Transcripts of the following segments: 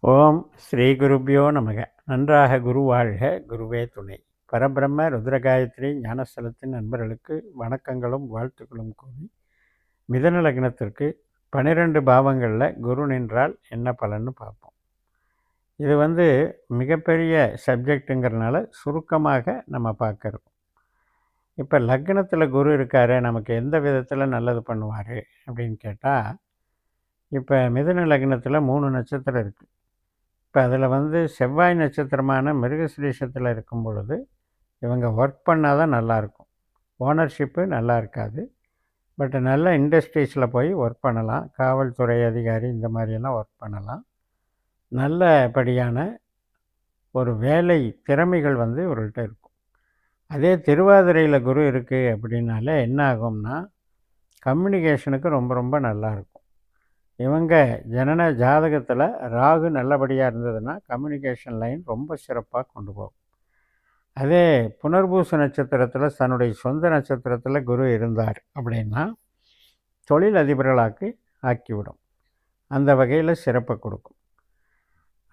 ஓம் ஸ்ரீ குருப்பியோ நமக. நன்றாக குரு வாழ்க, குருவே துணை. பரபிரம்ம ருத்ரகாயத்ரி ஞானஸ்தலத்தின் நண்பர்களுக்கு வணக்கங்களும் வாழ்த்துக்களும் கூறி, மிதன லக்னத்திற்கு 12 பாவங்களில் குரு நின்றால் என்ன பலன்னு பார்ப்போம். இது மிகப்பெரிய சப்ஜெக்ட்டுங்கிறதுனால சுருக்கமாக நம்ம பார்க்குறோம். இப்போ லக்னத்தில் குரு இருக்காரு, நமக்கு எந்த விதத்தில் நல்லது பண்ணுவார் அப்படின்னு கேட்டால், இப்போ மிதன லக்னத்தில் 3 நட்சத்திரம் இருக்குது. இப்போ அதில் செவ்வாய் நட்சத்திரமான மிருகசிரீஷத்தில் இருக்கும் பொழுது இவங்க ஒர்க் பண்ணால் தான் நல்லாயிருக்கும். ஓனர்ஷிப்பு நல்லா இருக்காது. பட் நல்ல இண்டஸ்ட்ரீஸில் போய் ஒர்க் பண்ணலாம். காவல்துறை அதிகாரி இந்த மாதிரியெல்லாம் ஒர்க் பண்ணலாம். நல்லபடியான ஒரு வேலை திறமைகள் இவர்கள்ட்ட இருக்கும். அதே திருவாதிரையில் குரு இருக்குது அப்படின்னாலே என்ன ஆகும்னா, கம்யூனிகேஷனுக்கு ரொம்ப ரொம்ப நல்லாயிருக்கும். இவங்க ஜனன ஜாதகத்தில் ராகு நல்லபடியாக இருந்ததுன்னா கம்யூனிகேஷன் லைன் ரொம்ப சிறப்பாக கொண்டு போகும். அதே புனர்பூச நட்சத்திரத்தில் தன்னுடைய சொந்த நட்சத்திரத்தில் குரு இருந்தார் அப்படின்னா தொழில் அதிபர்களாக்கி ஆக்கிவிடும். அந்த வகையில் சிறப்பை கொடுக்கும்.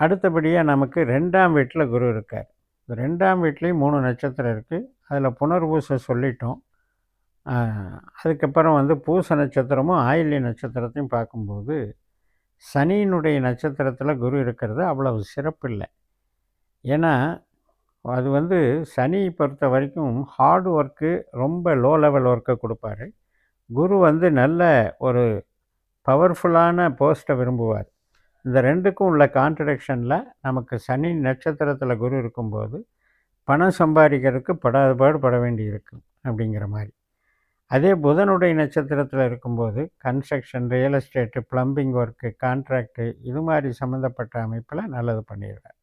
அடுத்தபடியாக நமக்கு 2ஆம் வீட்டில் குரு இருக்கார். இந்த 2ஆம் வீட்லேயும் 3 நட்சத்திரம் இருக்குது. அதில் புனர்பூசம் சொல்லிட்டோம். அதுக்கப்புறம் பூச நட்சத்திரமும் ஆயில்ய நட்சத்திரத்தையும் பார்க்கும்போது சனியினுடைய நட்சத்திரத்தில் குரு இருக்கிறது அவ்வளவு சிறப்பு இல்லை. ஏன்னா அது சனி பொறுத்த வரைக்கும் ஹார்டு ஒர்க்கு, ரொம்ப லோ லெவல் ஒர்க்கை கொடுப்பாரு. குரு நல்ல ஒரு பவர்ஃபுல்லான போஸ்ட்டை விரும்புவார். இந்த ரெண்டுக்கும் உள்ள கான்ட்ரடிக்ஷனில் நமக்கு சனி நட்சத்திரத்தில் குரு இருக்கும்போது பணம் சம்பாதிக்கிறதுக்கு பட வேண்டி இருக்கும் அப்படிங்கிற மாதிரி. அதே புதனுடைய நட்சத்திரத்தில் இருக்கும்போது construction, real estate, plumbing work, contract இது மாதிரி சம்மந்தப்பட்ட அமைப்பில் நல்லது பண்ணிடுறார்.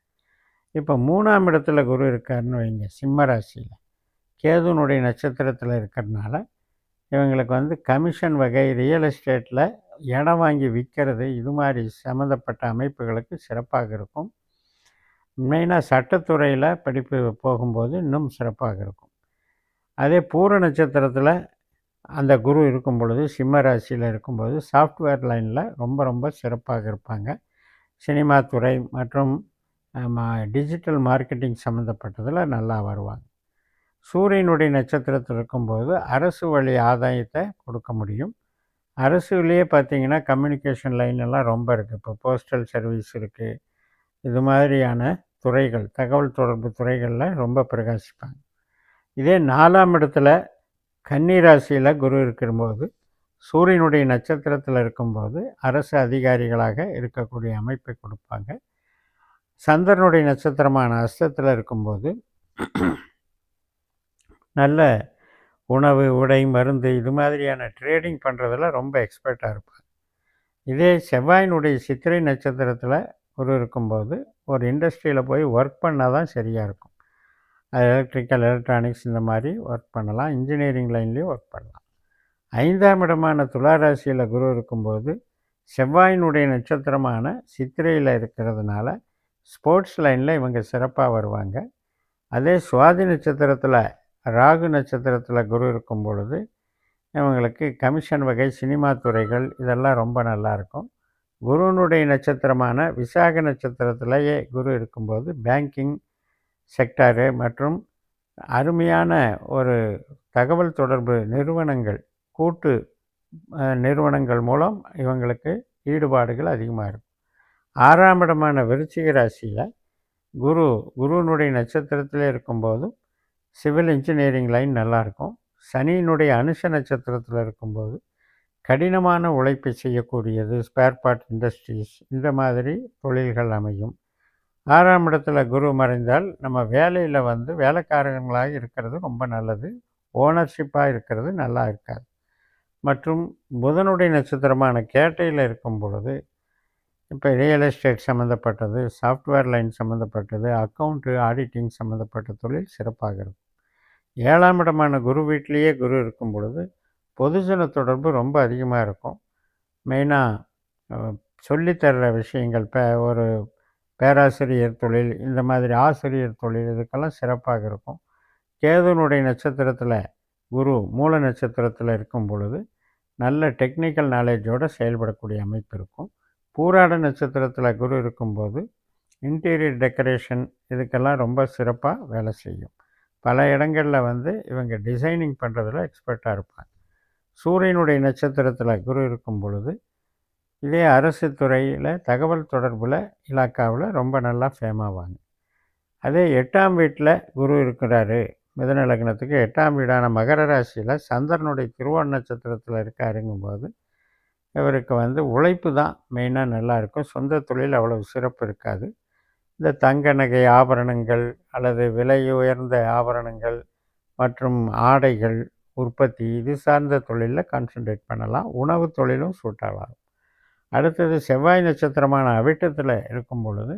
இப்போ 3ஆம் இடத்துல குரு இருக்காருன்னு வைங்க, சிம்ம ராசியில் கேதுனுடைய நட்சத்திரத்தில் இருக்கிறதுனால இவங்களுக்கு கமிஷன் வகை, ரியல் எஸ்டேட்டில் இடம் வாங்கி விற்கிறது இது மாதிரி சம்மந்தப்பட்ட அமைப்புகளுக்கு சிறப்பாக இருக்கும். மெயினாக சட்டத்துறையில் படிப்பு போகும்போது இன்னும் சிறப்பாக இருக்கும். அதே பூர நட்சத்திரத்தில் அந்த குரு இருக்கும் பொழுது, சிம்ம ராசியில் இருக்கும்போது சாஃப்ட்வேர் லைனில் ரொம்ப ரொம்ப சிறப்பாக இருப்பாங்க. சினிமா துறை மற்றும் டிஜிட்டல் மார்க்கெட்டிங் சம்மந்தப்பட்டதில் நல்லா வருவாங்க. சூரியனுடைய நட்சத்திரத்தில் இருக்கும்போது அரசு வழி ஆதாயத்தை கொடுக்க முடியும். அரசுலேயே பார்த்திங்கன்னா கம்யூனிகேஷன் லைனெல்லாம் ரொம்ப இருக்குது. இப்போ போஸ்டல் சர்வீஸ் இருக்குது. இது மாதிரியான துறைகள், தகவல் தொடர்பு துறைகளில் ரொம்ப பிரகாசிப்பாங்க. இதே 4ஆம் இடத்துல கன்னி ராசியில் குரு இருக்கும்போது சூரியனுடைய நட்சத்திரத்தில் இருக்கும்போது அரசு அதிகாரிகளாக இருக்கக்கூடிய அமைப்பை கொடுப்பாங்க. சந்திரனுடைய நட்சத்திரமான அஸ்தத்தில் இருக்கும்போது நல்ல உணவு, உடை, மருந்து இது மாதிரியான ட்ரேடிங் பண்ணுறதில் ரொம்ப எக்ஸ்பர்ட்டாக இருப்பாங்க. இதே செவ்வாயினுடைய சித்திரை நட்சத்திரத்தில் குரு இருக்கும்போது ஒரு இண்டஸ்ட்ரியில் போய் ஒர்க் பண்ணால் தான் சரியாக இருக்கும். அது எலக்ட்ரிக்கல், எலக்ட்ரானிக்ஸ் இந்த மாதிரி ஒர்க் பண்ணலாம். இன்ஜினியரிங் லைன்லேயும் ஒர்க் பண்ணலாம். 5ஆம் இடமான துலா ராசியில் குரு இருக்கும்போது செவ்வாயினுடைய நட்சத்திரமான சித்திரையில் இருக்கிறதுனால ஸ்போர்ட்ஸ் லைனில் இவங்க சிறப்பாக வருவாங்க. அதே சுவாதி நட்சத்திரத்தில், ராகு நட்சத்திரத்தில் குரு இருக்கும் பொழுது இவங்களுக்கு கமிஷன் வகை, சினிமா துறைகள் இதெல்லாம் ரொம்ப நல்லாயிருக்கும். குருனுடைய நட்சத்திரமான விசாக நட்சத்திரத்திலேயே குரு இருக்கும்போது பேங்கிங் செக்டாரு மற்றும் அருமையான ஒரு தகவல் தொடர்பு நிறுவனங்கள், கூட்டு நிறுவனங்கள் மூலம் இவங்களுக்கு ஈடுபாடுகள் அதிகமாக இருக்கும். 6ஆம் இடமான விருச்சிக ராசியில் குருனுடைய நட்சத்திரத்திலே இருக்கும்போதும் சிவில் இன்ஜினியரிங் லைன் நல்லாயிருக்கும். சனியினுடைய அனுஷ நட்சத்திரத்தில் இருக்கும்போது கடினமான உழைப்பை செய்யக்கூடியது, ஸ்பேர் பார்ட் இண்டஸ்ட்ரீஸ் இந்த மாதிரி தொழில்கள் அமையும். 6ஆம் இடத்துல குரு மறைந்தால் நம்ம வேலையில் வேலைக்காரங்களாக இருக்கிறது ரொம்ப நல்லது. ஓனர்ஷிப்பாக இருக்கிறது நல்லா இருக்காது. மற்றும் புதனுடைய நட்சத்திரமான கேட்டையில் இருக்கும் பொழுது இப்போ ரியல் எஸ்டேட் சம்மந்தப்பட்டது, சாஃப்ட்வேர் லைன் சம்மந்தப்பட்டது, அக்கௌண்ட்டு, ஆடிட்டிங் சம்மந்தப்பட்ட தொழில் சிறப்பாக இருக்கும். 7ஆம் இடமான குரு வீட்டிலேயே குரு இருக்கும் பொழுது பொதுஜன தொடர்பு ரொம்ப அதிகமாக இருக்கும். மெயினாக சொல்லித்தர்ற விஷயங்கள், ஒரு பேராசிரியர் தொழில் இந்த மாதிரி ஆசிரியர் தொழில் இதுக்கெல்லாம் சிறப்பாக இருக்கும். கேதுனுடைய நட்சத்திரத்தில் குரு மூல நட்சத்திரத்தில் இருக்கும் பொழுது நல்ல டெக்னிக்கல் நாலேஜோடு செயல்படக்கூடிய அமைப்பு இருக்கும். பூராட நட்சத்திரத்தில் குரு இருக்கும்போது இன்டீரியர் டெக்கரேஷன் இதுக்கெல்லாம் ரொம்ப சிறப்பாக வேலை செய்யும். பல இடங்களில் வந்து இவங்க டிசைனிங் பண்ணுறதுல எக்ஸ்பர்ட்டாக இருப்பாங்க. சூரியனுடைய நட்சத்திரத்தில் குரு இருக்கும் பொழுது இதே அரசு துறையில் தகவல் தொடர்பில் இலாக்காவில் ரொம்ப நல்லா ஃபேமாவாங்க. அதே 8ஆம் வீட்டில் குரு இருக்கிறாரு, மிதுன லக்னத்துக்கு 8ஆம் வீடான மகர ராசியில் சந்திரனுடைய திருவோண நட்சத்திரத்தில் இருக்காருங்கும்போது இவருக்கு வந்து உழைப்பு தான் மெயினாக நல்லாயிருக்கும். சொந்த தொழில் அவ்வளவு சிறப்பு இருக்காது. இந்த தங்க நகை ஆபரணங்கள் அல்லது விலை உயர்ந்த ஆபரணங்கள் மற்றும் ஆடைகள் உற்பத்தி இது சார்ந்த தொழிலில் கான்சன்ட்ரேட் பண்ணலாம். உணவு தொழிலும் சூட் ஆகலாம். அடுத்தது செவ்வாய் நட்சத்திரமான அவிட்டத்தில் இருக்கும் பொழுது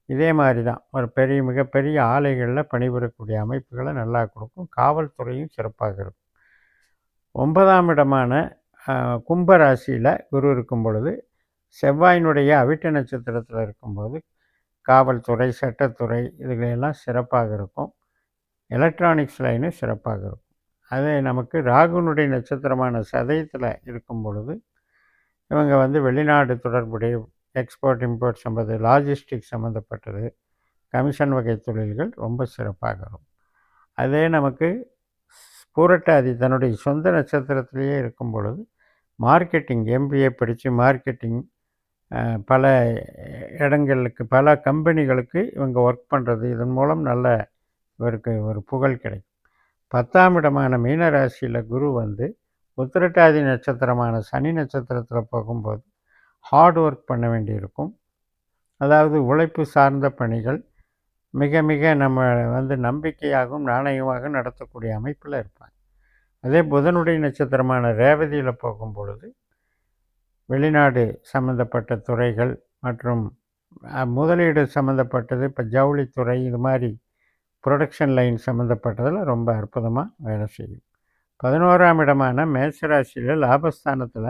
இதே மாதிரி தான் ஒரு மிகப்பெரிய ஆலைகளில் பணிபுரியக்கூடிய அமைப்புகளை நல்லா கொடுக்கும். காவல்துறையும் சிறப்பாக இருக்கும். 9ஆம் இடமான கும்ப ராசியில் குரு இருக்கும் பொழுது செவ்வாயினுடைய அவிட்ட நட்சத்திரத்தில் இருக்கும்போது காவல்துறை, சட்டத்துறை இதுகளெல்லாம் சிறப்பாக இருக்கும். எலக்ட்ரானிக்ஸ் லைனும் சிறப்பாக இருக்கும். அதே நமக்கு ராகுனுடைய நட்சத்திரமான சதயத்தில் இருக்கும் பொழுது இவங்க வந்து வெளிநாடு தொடர்புடைய எக்ஸ்போர்ட் இம்போர்ட் லாஜிஸ்டிக் சம்மந்தப்பட்டது கமிஷன் வகை தொழில்கள் ரொம்ப சிறப்பாக இருக்கும். அதே நமக்கு பூரட்டாதி தன்னுடைய சொந்த நட்சத்திரத்திலேயே இருக்கும் பொழுது மார்க்கெட்டிங் எம்பிஏ படித்து மார்க்கெட்டிங் பல இடங்களுக்கு பல கம்பெனிகளுக்கு இவங்க ஒர்க் பண்ணுறது இதன் மூலம் நல்ல இவருக்கு ஒரு புகழ் கிடைக்கும். 10ஆம் இடமான மீன ராசியில் குரு வந்து உத்திரட்டாதி நட்சத்திரமான சனி நட்சத்திரத்தில் போகும்போது ஹார்ட் ஒர்க் பண்ண வேண்டியிருக்கும். அதாவது உழைப்பு சார்ந்த பணிகள் மிக மிக நம்ம வந்து நம்பிக்கையாகவும் நாணயமாக நடத்தக்கூடிய அமைப்பில் இருப்பாங்க. அதே புதனுடைய நட்சத்திரமான ரேவதியில் போகும் பொழுது வெளிநாடு சம்மந்தப்பட்ட துறைகள் மற்றும் முதலீடு சம்மந்தப்பட்டது இப்போ ஜவுளித்துறை இது மாதிரி ப்ரொடக்ஷன் லைன் சம்மந்தப்பட்டதில் ரொம்ப அற்புதமாக வேலை செய்யும். 11ஆம் இடமான மேஷராசியில் லாபஸ்தானத்தில்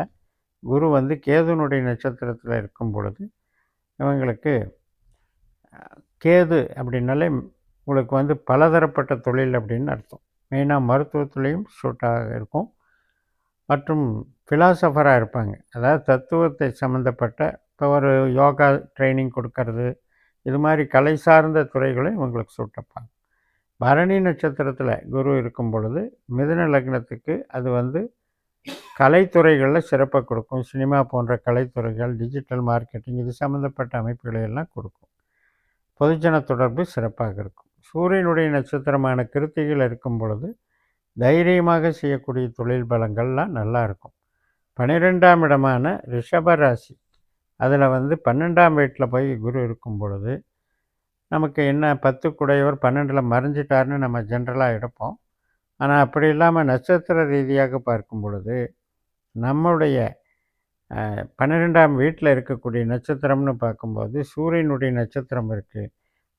குரு வந்து கேதுனுடைய நட்சத்திரத்தில் இருக்கும் பொழுது இவங்களுக்கு கேது அப்படின்னாலே உங்களுக்கு வந்து பலதரப்பட்ட தொழில் அப்படின்னு அர்த்தம். மெயினாக மருத்துவத்துலேயும் சூட்டாக இருக்கும் மற்றும் ஃபிலாசபராக இருப்பாங்க. அதாவது தத்துவத்தை சம்மந்தப்பட்ட இப்போ ஒரு யோகா ட்ரைனிங் கொடுக்கறது இது மாதிரி கலை சார்ந்த துறைகளையும் இவங்களுக்கு சூட்டப்பாங்க. பரணி நட்சத்திரத்தில் குரு இருக்கும் பொழுது மிதுன லக்னத்துக்கு அது வந்து கலைத்துறைகளில் சிறப்பை கொடுக்கும். சினிமா போன்ற கலைத்துறைகள், டிஜிட்டல் மார்க்கெட்டிங் இது சம்மந்தப்பட்ட அமைப்புகளை எல்லாம் கொடுக்கும். பொதுஜன தொடர்பு சிறப்பாக இருக்கும். சூரியனுடைய நட்சத்திரமான கிருத்திகையில் இருக்கும் பொழுது தைரியமாக செய்யக்கூடிய தொழில் பலங்கள்லாம் நல்லா இருக்கும். 12ஆம் இடமான ரிஷப ராசி அதில் வந்து 12ஆம் வீட்டில் போய் குரு இருக்கும் பொழுது நமக்கு என்ன 10 குடையவர் 12ல் மறைஞ்சிட்டார்னு நம்ம ஜென்ரலாக எடுப்போம். ஆனால் அப்படி இல்லாமல் நட்சத்திர ரீதியாக பார்க்கும் பொழுது நம்முடைய 12ஆம் வீட்டில் இருக்கக்கூடிய நட்சத்திரம்னு பார்க்கும்போது சூரியனுடைய நட்சத்திரம் இருக்குது.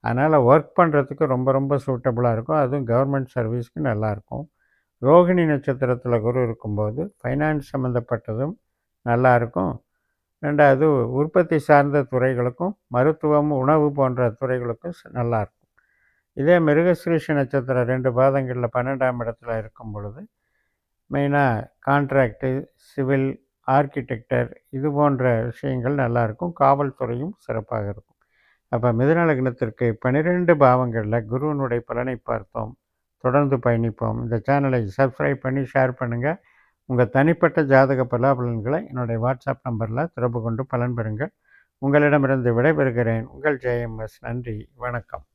அதனால் ஒர்க் பண்ணுறதுக்கு ரொம்ப ரொம்ப சூட்டபுளாக இருக்கும். அதுவும் கவர்மெண்ட் சர்வீஸ்க்கு நல்லாயிருக்கும். ரோகிணி நட்சத்திரத்தில் குரு இருக்கும்போது ஃபைனான்ஸ் சம்மந்தப்பட்டதும் நல்லாயிருக்கும். 2வது உற்பத்தி சார்ந்த துறைகளுக்கும் மருத்துவம் உணவு போன்ற துறைகளுக்கும் நல்லாயிருக்கும். இதே மிருகஸ்ரீஷ நட்சத்திரம் 2 பாதங்களில் 12ஆம் இடத்துல இருக்கும் பொழுது மெயினாக கான்ட்ராக்டு, சிவில், ஆர்கிடெக்டர் இது போன்ற விஷயங்கள் நல்லாயிருக்கும். காவல்துறையும் சிறப்பாக இருக்கும். அப்போ மிதுன லக்னத்திற்கு 12 பாவங்களில் குருவினுடைய பலனை பார்த்தோம். தொடர்ந்து பயணிப்போம். இந்த சேனலை சப்ஸ்கிரைப் பண்ணி ஷேர் பண்ணுங்கள். உங்கள் தனிப்பட்ட ஜாதக பலாபலன்களை என்னுடைய வாட்ஸ்அப் நம்பரில் தொடர்பு கொண்டு பலன் பெறுங்கள். உங்களிடமிருந்து விடைபெறுகிறேன். உங்கள் JMS. நன்றி, வணக்கம்.